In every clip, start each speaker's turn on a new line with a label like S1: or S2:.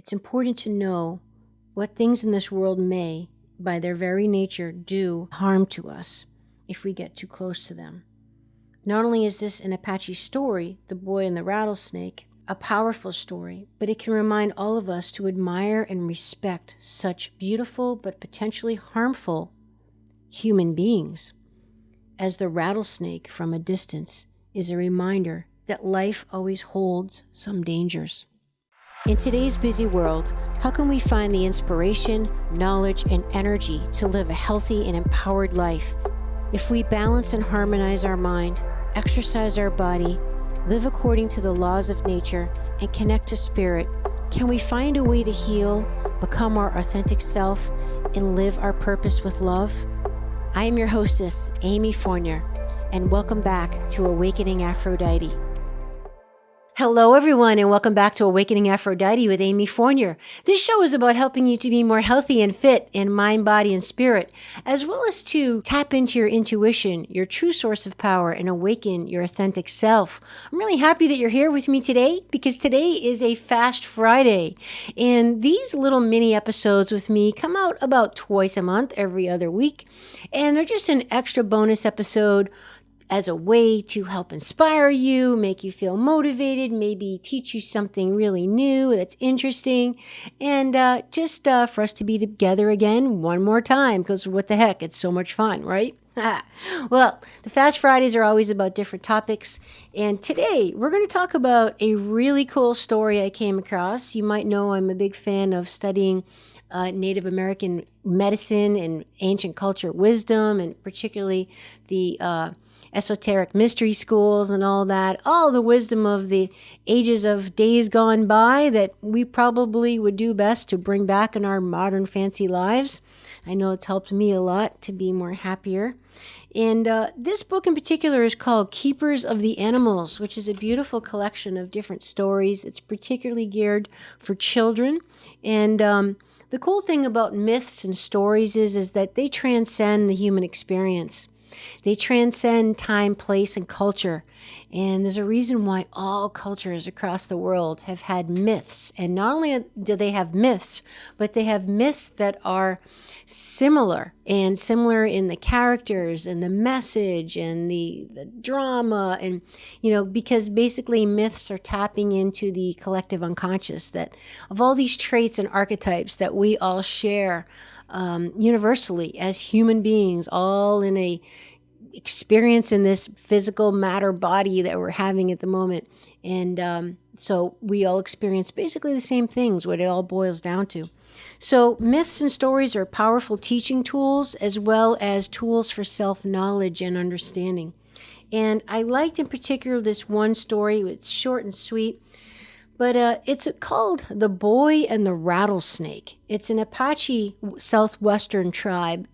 S1: It's important to know what things in this world may, by their very nature, do harm to us if we get too close to them. Not only is this an Apache story, The Boy and the Rattlesnake, a powerful story, but it can remind all of us to admire and respect such beautiful but potentially harmful human beings, as the rattlesnake from a distance is a reminder that life always holds some dangers. In today's busy world, how can we find the inspiration, knowledge, and energy to live a healthy and empowered life if we balance and harmonize our mind, exercise our body, live according to the laws of nature, and connect to spirit? Can we find a way to heal, become our authentic self, and live our purpose with love? I am your hostess, Amy Fournier, and welcome back to Awakening Aphrodite. Hello, everyone, and welcome back to Awakening Aphrodite with Amy Fournier. This show is about helping you to be more healthy and fit in mind, body, and spirit, as well as to tap into your intuition, your true source of power, and awaken your authentic self. I'm really happy that you're here with me today because today is a Fast Friday, and these little mini episodes with me come out about twice a month, every other week, and they're just an extra bonus episode as a way to help inspire you, make you feel motivated, maybe teach you something really new that's interesting, and just for us to be together again one more time, because what the heck, it's so much fun, right? Well, the Fast Fridays are always about different topics, and today we're going to talk about a really cool story I came across. You might know I'm a big fan of studying Native American medicine and ancient culture wisdom, and particularly the esoteric mystery schools and all that, all the wisdom of the ages of days gone by that we probably would do best to bring back in our modern fancy lives. I know it's helped me a lot to be more happier. And this book in particular is called Keepers of the Animals, which is a beautiful collection of different stories. It's particularly geared for children. And the cool thing about myths and stories is that they transcend the human experience. They transcend time, place, and culture. And there's a reason why all cultures across the world have had myths. And not only do they have myths, but they have myths that are similar, and similar in the characters and the message and the drama. And, because basically myths are tapping into the collective unconscious, that of all these traits and archetypes that we all share universally as human beings, all in a experience in this physical matter body that we're having at the moment. And so we all experience basically the same things, what it all boils down to. So myths and stories are powerful teaching tools as well as tools for self-knowledge and understanding. And I liked in particular this one story. It's short and sweet, but it's called The Boy and the Rattlesnake. It's an Apache southwestern tribe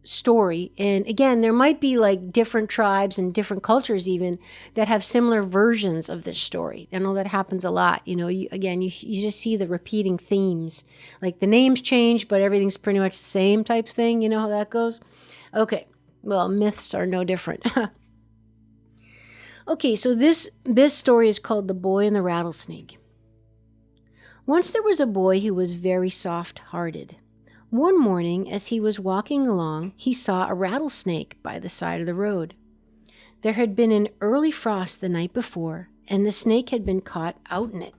S1: story. And again, there might be like different tribes and different cultures even that have similar versions of this story. I know that happens a lot. You just see the repeating themes. Like the names change, but everything's pretty much the same types thing. You know how that goes? Okay. Well, myths are no different. Okay, so this story is called The Boy and the Rattlesnake. Once there was a boy who was very soft-hearted. One morning, as he was walking along, he saw a rattlesnake by the side of the road. There had been an early frost the night before, and the snake had been caught out in it.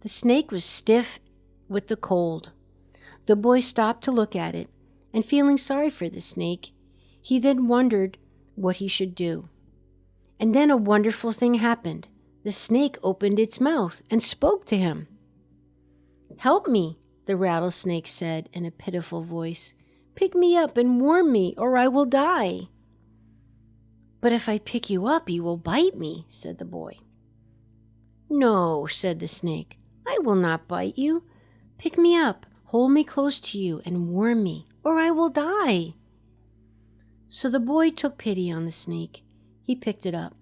S1: The snake was stiff with the cold. The boy stopped to look at it, and feeling sorry for the snake, he then wondered what he should do. And then a wonderful thing happened. The snake opened its mouth and spoke to him. "Help me," the rattlesnake said in a pitiful voice. "Pick me up and warm me, or I will die." "But if I pick you up, you will bite me," said the boy. "No," said the snake, "I will not bite you. Pick me up, hold me close to you, and warm me, or I will die." So the boy took pity on the snake. He picked it up.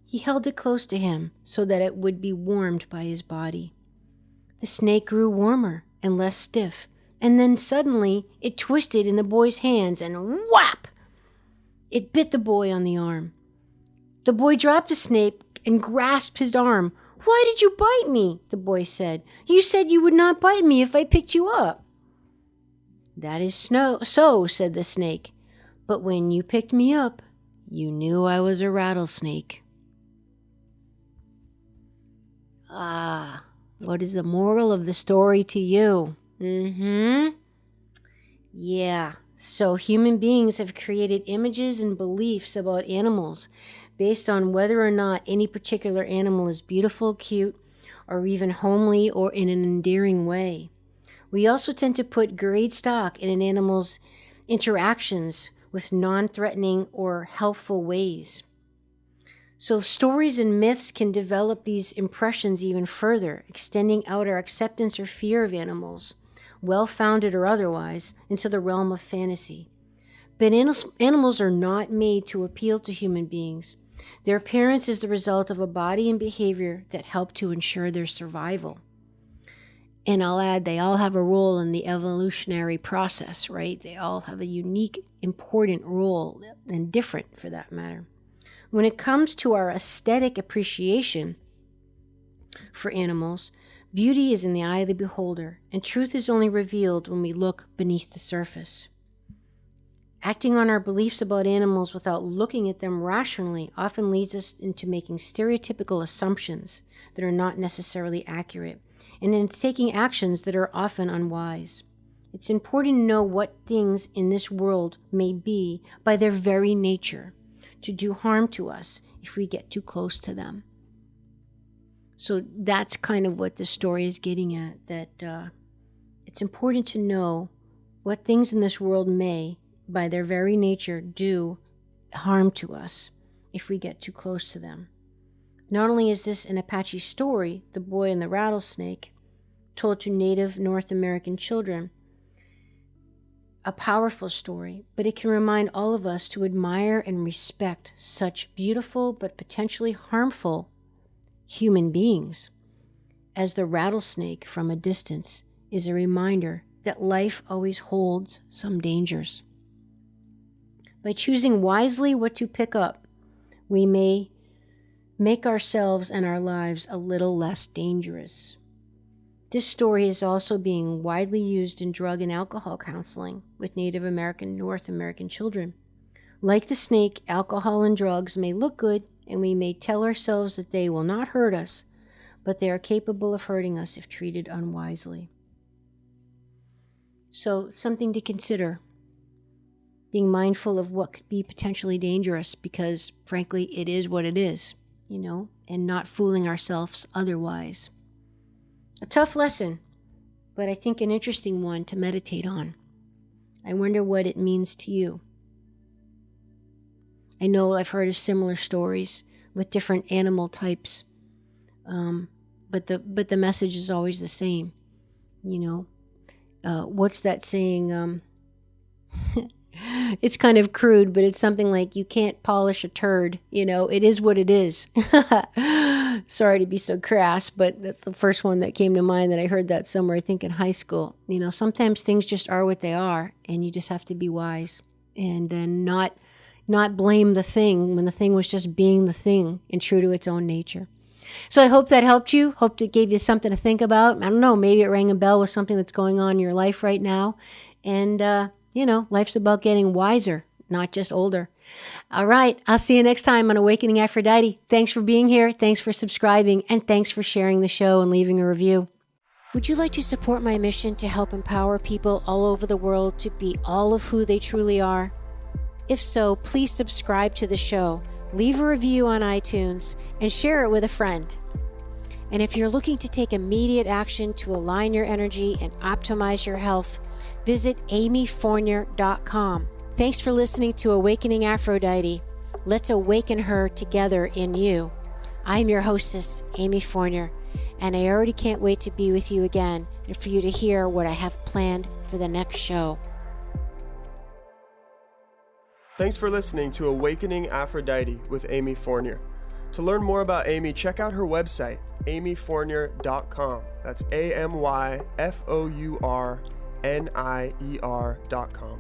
S1: He held it close to him so that it would be warmed by his body. The snake grew warmer and less stiff, and then suddenly it twisted in the boy's hands and whap! It bit the boy on the arm. The boy dropped the snake and grasped his arm, Why did you bite me? The boy said. You said you would not bite me if I picked you up. That is so, said the snake. But when you picked me up, you knew I was a rattlesnake. Ah, what is the moral of the story to you? Yeah, so human beings have created images and beliefs about animals based on whether or not any particular animal is beautiful, cute, or even homely or in an endearing way. We also tend to put great stock in an animal's interactions with non-threatening or helpful ways. So stories and myths can develop these impressions even further, extending out our acceptance or fear of animals, well-founded or otherwise, into the realm of fantasy. But animals are not made to appeal to human beings. Their appearance is the result of a body and behavior that help to ensure their survival. And I'll add, they all have a role in the evolutionary process, right? They all have a unique, important role, and different for that matter. When it comes to our aesthetic appreciation for animals, beauty is in the eye of the beholder, and truth is only revealed when we look beneath the surface. Acting on our beliefs about animals without looking at them rationally often leads us into making stereotypical assumptions that are not necessarily accurate, and in taking actions that are often unwise. It's important to know what things in this world may be, by their very nature, to do harm to us if we get too close to them. So that's kind of what the story is getting at, that it's important to know what things in this world may, by their very nature, do harm to us if we get too close to them. Not only is this an Apache story, The Boy and the Rattlesnake, told to Native North American children, a powerful story, but it can remind all of us to admire and respect such beautiful but potentially harmful human beings, as the rattlesnake from a distance is a reminder that life always holds some dangers. By choosing wisely what to pick up, we may make ourselves and our lives a little less dangerous. This story is also being widely used in drug and alcohol counseling with Native American, North American children. Like the snake, alcohol and drugs may look good, and we may tell ourselves that they will not hurt us, but they are capable of hurting us if treated unwisely. So, something to consider. Being mindful of what could be potentially dangerous, because, frankly, it is what it is, and not fooling ourselves otherwise. A tough lesson, but I think an interesting one to meditate on. I wonder what it means to you. I know I've heard of similar stories with different animal types, but the message is always the same. What's that saying? It's kind of crude, but it's something like, you can't polish a turd. It is what it is. Sorry to be so crass, but that's the first one that came to mind that I heard that somewhere, I think in high school. Sometimes things just are what they are, and you just have to be wise and then not blame the thing when the thing was just being the thing and true to its own nature. So I hope that helped you. Hope it gave you something to think about. I don't know, maybe it rang a bell with something that's going on in your life right now. And, life's about getting wiser, not just older. All right, I'll see you next time on Awakening Aphrodite. Thanks for being here, thanks for subscribing, and thanks for sharing the show and leaving a review. Would you like to support my mission to help empower people all over the world to be all of who they truly are? If so, please subscribe to the show, leave a review on iTunes, and share it with a friend. And if you're looking to take immediate action to align your energy and optimize your health, visit amyfournier.com. Thanks for listening to Awakening Aphrodite. Let's awaken her together in you. I'm your hostess, Amy Fournier, and I already can't wait to be with you again and for you to hear what I have planned for the next show.
S2: Thanks for listening to Awakening Aphrodite with Amy Fournier. To learn more about Amy, check out her website, amyfournier.com. That's AMYFOURNIER.com.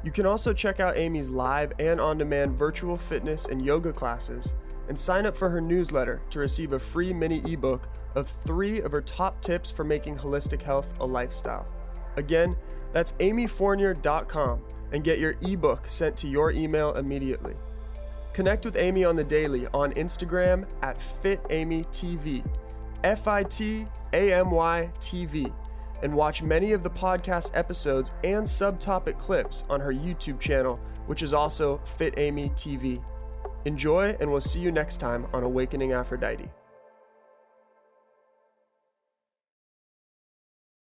S2: You can also check out Amy's live and on-demand virtual fitness and yoga classes and sign up for her newsletter to receive a free mini ebook of 3 of her top tips for making holistic health a lifestyle. Again, that's amyfournier.com and get your ebook sent to your email immediately. Connect with Amy on the daily on Instagram at FitAmyTV, FITAMYTV, and watch many of the podcast episodes and subtopic clips on her YouTube channel, which is also FitAmyTV. Enjoy, and we'll see you next time on Awakening Aphrodite.